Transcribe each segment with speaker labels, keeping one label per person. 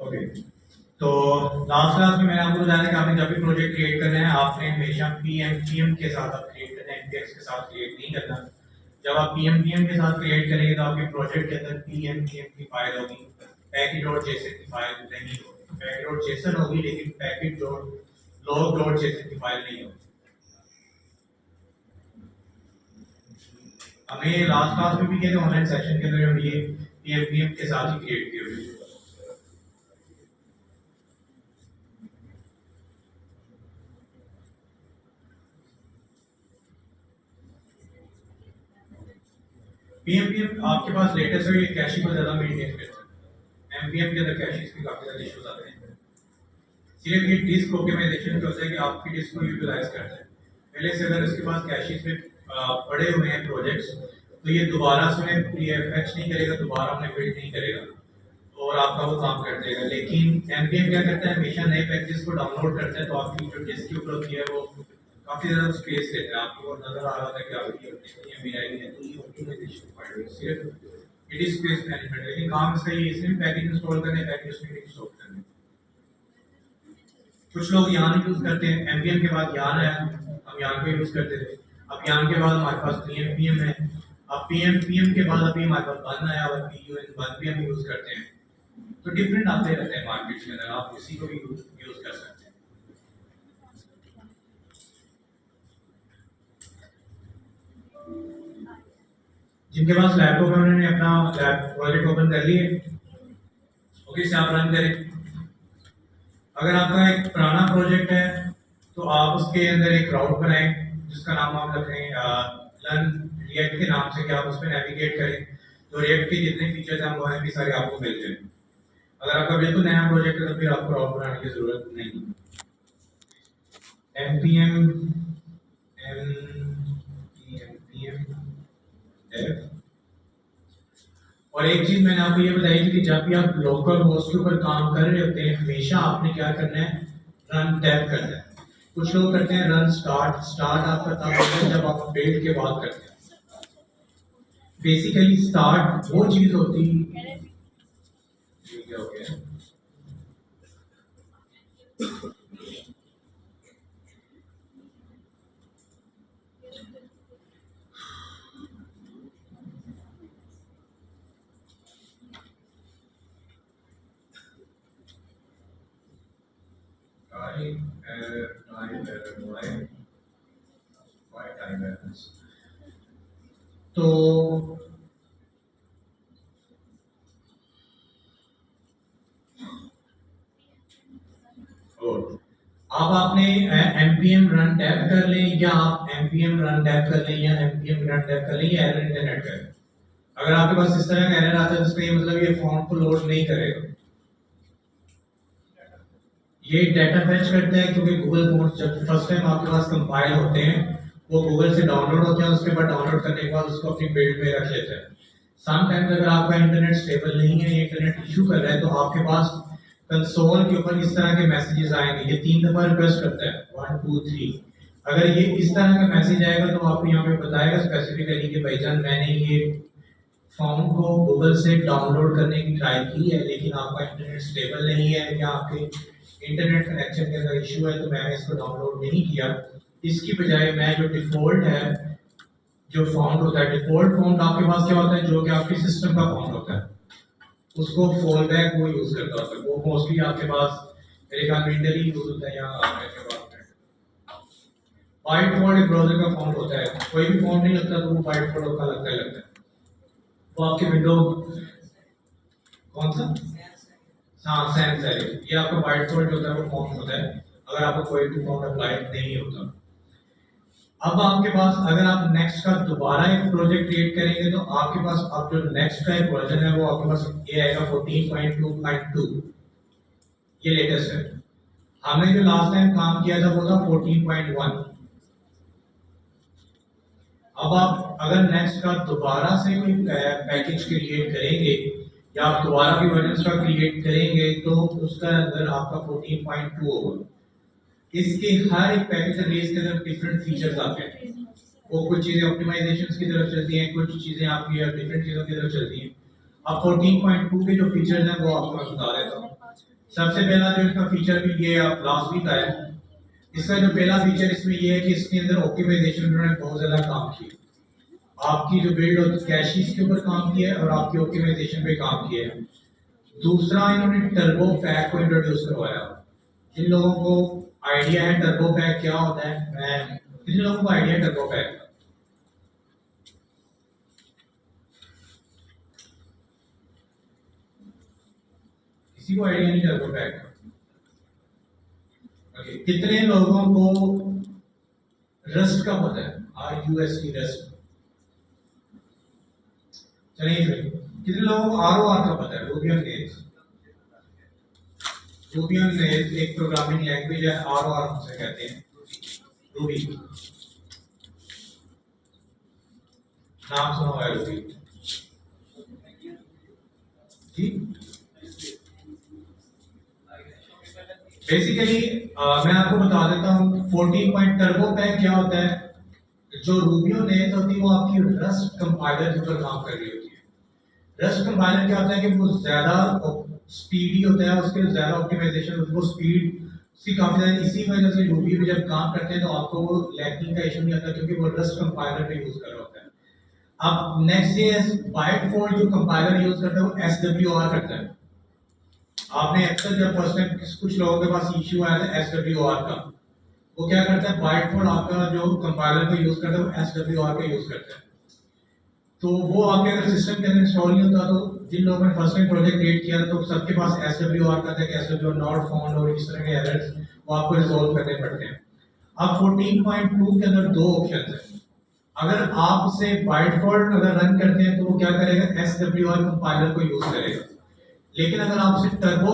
Speaker 1: Okay, तो last class में मैंने आपको बताया कि आपने जब भी प्रोजेक्ट क्रिएट करना है आपने हमेशा पीएम के साथ आप क्रिएट करना है, एमपीएक्स के साथ क्रिएट नहीं करना। जब आप पीएम के साथ क्रिएट करेंगे तो आपके प्रोजेक्ट के अंदर पीएम की फाइल होगी, पैकेज डॉट जेसन की फाइल नहीं होगी। पैकेज डॉट जेसन होगी लेकिन package dot log dot JSON की फाइल नहीं होगी। हमें लास्ट क्लास में भी किया था ऑनलाइन सेक्शन के अंदर हम ये पीएम के साथ ही क्रिएट किए हुए। पीएम आपके पास लेटेस्ट है, ये कैशे को ज़्यादा मेंटेन करता है। एमपीएम के अंदर कैशेस की काफ़ी ज़्यादा इश्यूज आते हैं। सिर्फ ये डिस्क ऑप्टिमाइजेशन होता है कि आपकी डिस्क को यूटिलाइज करता है। पहले से अगर इसके पास कैशेस में पड़े हुए हैं प्रोजेक्ट्स तो ये दोबारा से उन्हें फैच नहीं करेगा, दोबारा उन्हें बिल्ड नहीं करेगा और आपका वो काम कर देगा। लेकिन एमपीएम क्या करता है, हमेशा नए पैकेजेस को डाउनलोड करता है, तो आपकी जो डिस्क की ऊपर होती है वो काफ़ी ज़्यादा स्पेस लेता है। आपको नज़र आ रहा था कि आपकी एमबी आई है, तो ये ऑप्टिमाइजेशन फाइल सिर्फ इट इज स्पेस मैनेजमेंट। लेकिन काम इसका ये इसमें पैकेज इंस्टॉल करने, पैकेज उसमें इंस्टॉल करने। कुछ लोग यान यूज करते हैं, एमपीएम के बाद यान है, हम यान को यूज करते थे। अब यान के बाद हमारे पास पीएम है। अब पीएम के बाद अभी हमारे पास बन आया और पीयूएन बन भी हम यूज करते हैं। तो डिफरेंट आते रहते हैं मार्केट के अंदर, आप किसी को भी यूज कर सकते हैं। जिनके पास लैपटॉप है उन्होंने अपना प्रोजेक्ट ओपन कर लिए, ओके से आप रन करें। अगर आपका एक पुराना प्रोजेक्ट है तो आप उसके अंदर एक राउट बनाएं जिसका नाम आप रखें लर्न रिएक्ट के नाम से, कि आप उस पर नेविगेट करें तो रिएक्ट के जितने फीचर्स हैं वो हैं भी सारे आपको मिल जाए। अगर आपका बिल्कुल नया प्रोजेक्ट है तो फिर आपको राउट बनाने की जरूरत नहीं। npm f। और एक चीज मैंने आपको ये बताई थी कि जब भी आप लोकल होस्ट के ऊपर काम कर रहे होते हैं हमेशा आपने क्या करना है, रन टैब करना है। कुछ लोग करते हैं रन स्टार्ट। स्टार्ट आपका तब होता है जब आप बिल्ड के बाद करते हैं। बेसिकली स्टार्ट वो चीज होती है, हो गया तो अब आपने npm रन टैब कर लें या आप npm रन टैब कर लें या npm रन टैब कर लें या एरर इंटरनेट करें। अगर आपके पास इस तरह का एरर आता है तो इसका ये मतलब ये फॉर्म को लोड नहीं करेगा। ये डाटा फेच करता है क्योंकि गूगल फॉर्म्स जब फर्स्ट टाइम आपके पास कंपाइल होते हैं वो गूगल से डाउनलोड होते हैं, उसके बाद डाउनलोड करने के बाद उसको अपनी बिल्ड में रख लेते हैं। समटाइम्स अगर आपका इंटरनेट स्टेबल नहीं है, इंटरनेट इशू कर रहा है, तो आपके पास कंसोल के ऊपर इस तरह के मैसेजेस आएंगे। ये 3 दफा रिक्वेस्ट करता है 1 2 3। अगर ये इस तरह का मैसेज आएगा तो आपको यहाँ पे बताएगा स्पेसिफिकली कि भाईजान मैंने ये फॉर्म को गूगल से डाउनलोड करने की ट्राई की है लेकिन आपका इंटरनेट स्टेबल नहीं है या आपके इंटरनेट कनेक्शन के अंदर इशू है तो मैंने इसको डाउनलोड नहीं किया। इसकी बजाय मैं जो डिफॉल्ट है, जो फॉन्ट होता है, डिफॉल्ट फॉन्ट आपके पास क्या होता है, जो कि आपके सिस्टम का फॉन्ट होता है, उसको फॉलबैक वो यूज करता होता है। वो मोस्टली आपके पास मेरे ख्याल में इंटेल ही यूज होता है या आपके पास बाइट फॉन्ट एक ब्राउज़र का फॉन्ट होता है। कोई भी फॉन्ट नहीं लगता तो वो बाइट फॉन्ट का लगता है। वो आपके विंडो कौन सा, हाँ सैंस है, ये आपका बाइट फॉन्ट होता है वो फॉन्ट होता है अगर आपको कोई भी फॉन्ट अप्लाई नहीं होता। अब आपके पास अगर आप नेक्स्ट का दोबारा एक प्रोजेक्ट क्रिएट करेंगे तो आपके पास अब जो नेक्स्ट का एक वर्जन है वो आपके पास ये आएगा 14.2.2, ये लेटेस्ट है। हमने जो लास्ट टाइम काम किया था वो था 14.1। अब आप अगर नेक्स्ट का दोबारा से कोई पैकेज क्रिएट करेंगे या आप दोबारा भी वर्जन का क्रिएट करेंगे तो उसका अंदर आपका 14.2 होगा। इसके हर एक पैकेज रिलीज के अंदर डिफरेंट फीचर्स आते हैं। वो कुछ चीजें ऑप्टिमाइजेशंस की तरफ चलती हैं, कुछ चीजें आपकी डिफरेंट चीजों की तरफ चलती हैं। अब 14.2 के जो फीचर्स हैं वो आपको बता देता हूँ। सबसे पहला जो इसका फीचर भी ये लास्ट वीक आया, इसका जो पहला फीचर इसमें ये है कि इसके अंदर ऑप्टिमाइजेशन उन्होंने बहुत ज़्यादा काम किया। आपकी जो बिल्ड होती कैशीज के ऊपर काम किया है और आपकी ऑप्टिमाइजेशन पे काम किया है। दूसरा इन्होंने टर्बो पैक को इंट्रोड्यूस करवाया। जिन लोगों को आइडिया है टर्बो पैक क्या होता है, मैं जिन लोगों को आइडिया है टर्बो पैक, किसी को आइडिया नहीं टर्बो पैक? ओके, कितने लोगों को रस्ट का पता है? RUST rust. चलिए कितने लोगों को ROR का पता है? Ruby on rails. Ruby on rails एक प्रोग्रामिंग लैंग्वेज है, ROR उसे कहते हैं, रूबी। नाम सुना हुआ है रूबी जी? बेसिकली मैं आपको बता देता हूँ 14 पॉइंट टर्बो पैक क्या होता है। जो रूबी ऑन रेल्स होती है वो आपकी रस्ट कंपाइलर के ऊपर काम कर रही होती है। रस्ट कंपाइलर क्या होता है कि वो ज्यादा स्पीडी होता है, उसके ज्यादा ऑप्टिमाइजेशन, वो स्पीड उसकी काफी ज्यादा, इसी वजह से रूबी में जब काम करते हैं तो आपको वो लैगिंग का इशू नहीं आता क्योंकि वो रस्ट कंपाइलर पे यूज कर रहा होता है। अब नेक्स्ट ये बाइट फोल्ड जो कंपाइलर यूज करता है वो SWR करता है। आपने अक्सर जब फर्स्ट टाइम कुछ लोगों के पास इश्यू आया था SWR का, वो क्या करता है, बाइट फोल्ड आपका जो कंपाइलर को यूज करता है वो SWR का यूज करता है। तो वो आपके अगर सिस्टम के अंदर इंस्टॉल नहीं होता तो जिन लोगों ने फर्स्ट टाइम प्रोजेक्ट क्रिएट किया तो सबके पास SWR का था कि SWR नॉट फाउंड और इस तरह के एरर्स वो आपको रिजॉल्व करने पड़ते हैं। अब 14.2 के अंदर दो ऑप्शन है। अगर आप उसे बाइट फॉल्ट अगर रन करते हैं तो वो क्या करेगा, SWR कंपाइलर को यूज करेगा। लेकिन अगर आप उसे टर्बो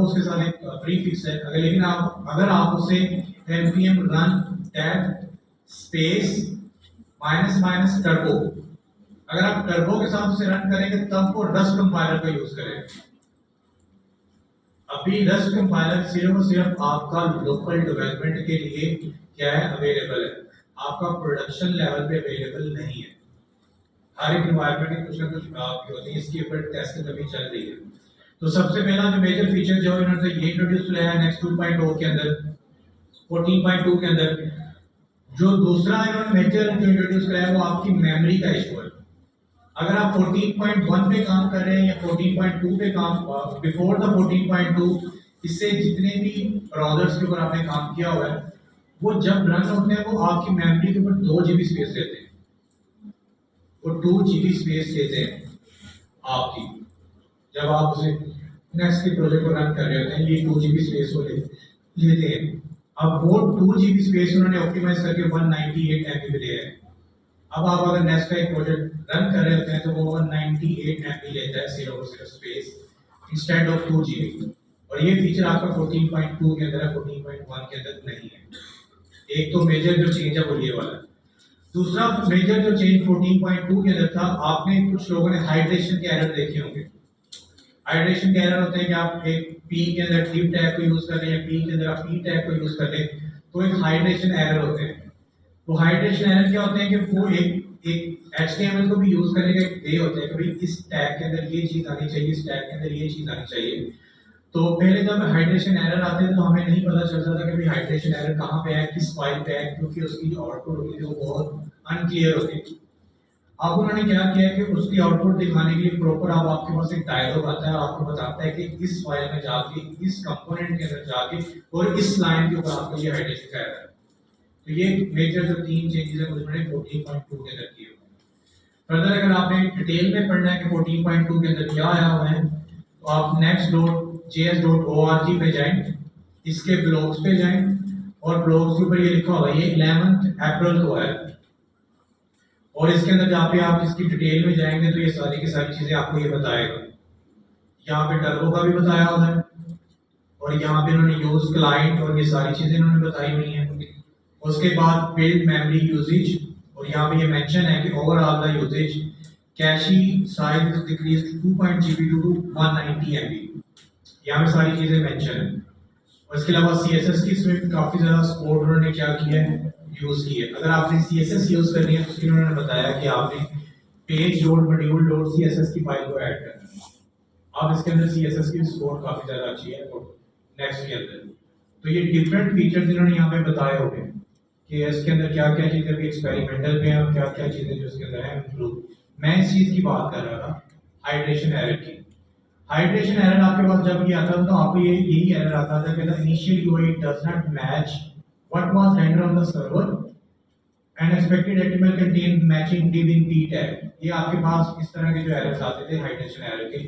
Speaker 1: उसके साथ एक प्रीफिक्स है, अगर आप उसे npm run tab space minus minus turbo, अगर आप टर्बो के साथ उसे रन करेंगे तब वो रस्ट कंपाइलर का यूज करेगा। अभी रस्ट कंपाइलर सिर्फ और सिर्फ आपका लोकल डेवलपमेंट के लिए क्या है, अवेलेबल है, आपका प्रोडक्शन लेवल पे अवेलेबल नहीं है। हर एक एनवायरनमेंट में कुछ ना कुछ आपकी होती है, इसके ऊपर टेस्टिंग अभी चल रही है। तो सबसे पहला जो मेजर फीचर जो इन्होंने ये इंट्रोड्यूस किया है नेक्स्ट 2.0 के अंदर, 14.2 के अंदर, जो दूसरा इन्होंने मेजर जो इंट्रोड्यूस किया है वो आपकी मेमोरी का इशू है। अगर आप 14.1 पे काम कर रहे हैं या 14.2 पे काम, बिफोर द 14.2 इससे जितने भी ब्राउजर्स के ऊपर आपने काम किया हुआ है वो जब रन होते हैं वो आपकी मेमोरी के ऊपर 2 GB स्पेस लेते हैं, वो 2 GB स्पेस लेते हैं आपकी। जब आप उसे नेक्स्ट के प्रोजेक्ट को रन कर रहे होते हैं ये 2 GB स्पेस को लेते हैं। अब वो 2 GB स्पेस उन्होंने ऑप्टिमाइज करके 198 MB पे दिया है। अब आप अगर नेक्स्ट का एक प्रोजेक्ट रन कर रहे होते हैं तो वो 198 MB लेता है सिर्फ और सिर्फ स्पेस इंस्टेड ऑफ 2 GB। और ये फीचर आपका 14.2 के अंदर है, 14.1 के अंदर नहीं है। एक तो मेजर जो चेंज है वो ये वाला। दूसरा मेजर जो चेंज 14.2 के अंदर था, आपने कुछ लोगों ने हाइड्रेशन के एरर देखे होंगे। हाइड्रेशन के एरर होते हैं कि आप एक पी के अंदर डी टैग को यूज कर रहे हैं, पी के अंदर आप पी टैग को यूज कर रहे हैं, तो एक हाइड्रेशन एरर होते हैं। वो हाइड्रेशन एरर क्या होते हैं कि वो एक HTML को भी यूज करने का एक वे होता है कि भाई इस टैग के अंदर ये चीज आनी चाहिए, इस टैग के अंदर ये चीज आनी चाहिए। तो पहले जब हाइड्रेशन एरर आते थे तो हमें नहीं पता चलता था कि भाई हाइड्रेशन एरर कहाँ पे है, किस फाइल पे है, क्योंकि उसकी जो आउटपुट होती थी वो बहुत अनक्लियर होती थी। अब उन्होंने क्या किया कि उसकी आउटपुट दिखाने के लिए प्रॉपर अब आपके पास एक डायलॉग आता है, आपको बताता है कि इस फाइल में जाके, इस कंपोनेंट के अंदर जाके और इस लाइन के ऊपर आपको ये हाइड्रेशन का एरर है। तो ये मेजर जो 3 चेंजेस है उन्होंने 14.2 के अंदर किए। फर्दर अगर आपने डिटेल में पढ़ना है कि 14.2 के अंदर क्या आया हुआ है तो आप next.js.org पे जाएं, इसके ब्लॉग्स पे जाएं और ब्लॉग्स के ऊपर ये लिखा हुआ है, ये 11 अप्रैल को है और इसके अंदर जहाँ पे आप इसकी डिटेल में जाएंगे तो ये सारी की सारी चीजें आपको ये बताएगा। यहाँ पे टर्बो का भी बताया हुआ है और यहाँ पे इन्होंने यूज क्लाइंट और ये सारी चीजें इन्होंने बताई हुई हैं। उसके बाद बिल्ड मेमोरी यूजेज और यहाँ पे ये मेंशन है कि overall the usages cache size decrease 2 GB to 190 MB। यहाँ पे सारी चीजें मेंशन है। और इसके अलावा CSS की इसमें काफी ज्यादा सपोर्ट उन्होंने क्या किया है, यूज की है। अगर आपने CSS यूज करनी है तो उसके उन्होंने बताया कि आपने page dot module dot CSS की फाइल को ऐड करना है। अब इसके अंदर CSS की सपोर्ट काफ़ी ज़्यादा अच्छी है नेक्स्ट के अंदर। तो ये डिफरेंट फीचर्स इन्होंने यहाँ पे बताए होंगे कि इसके अंदर क्या क्या चीज़ें अभी एक्सपेरिमेंटल पे हैं और क्या क्या चीज़ें जो इसके अंदर हैं इम्प्रूव। मैं इस चीज़ की बात कर रहा था हाइड्रेशन एरर की। हाइड्रेशन एरर आपके पास जब ये आता था तो आपको ये यही एरर आता था कि the initial UI does not match what was render on the server and expected HTML contain matching div in p tag। ये आपके पास इस तरह के जो एरर्स आते थे हाइड्रेशन एरर के,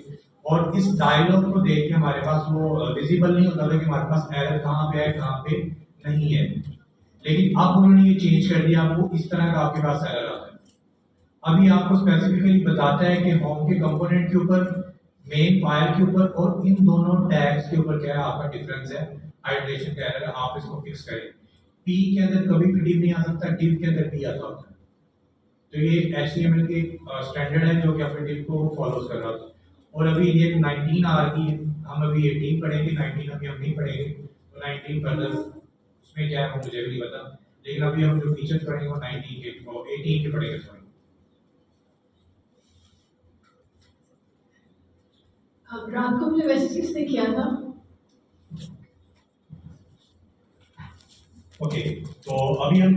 Speaker 1: और इस डायलॉग को देख के हमारे पास वो विजिबल नहीं होता था कि हमारे पास एरर कहाँ पे है कहाँ पे नहीं है। लेकिन अब उन्होंने ये चेंज कर दिया, आपको इस तरह का आपके पास एरर आता है। अभी आपको स्पेसिफिकली बताता है कि होम के कंपोनेंट के ऊपर, मेन फाइल के ऊपर और इन दोनों टैग्स के ऊपर क्या है आपका डिफरेंस है, हाइड्रेशन का एरर है, आप इसको फिक्स करें। पी के अंदर कभी भी div नहीं आ सकता, div के अंदर p आता होता है। तो ये HTML की स्टैंडर्ड है जो कि अपने div को फॉलो कर रहा था। और अभी ये 19 आ रही है, हम अभी 18 पढ़ेंगे, 19 अभी हम नहीं पढ़ेंगे, तो 19 फर्दर उसमें क्या है वो मुझे भी नहीं पता, लेकिन अभी हम जो फीचर्स पढ़ेंगे वो 19 के और 18 के पढ़ेंगे। सॉरी,
Speaker 2: रात को मुझे वैसे किसने किया था?
Speaker 1: ओके, तो अभी हम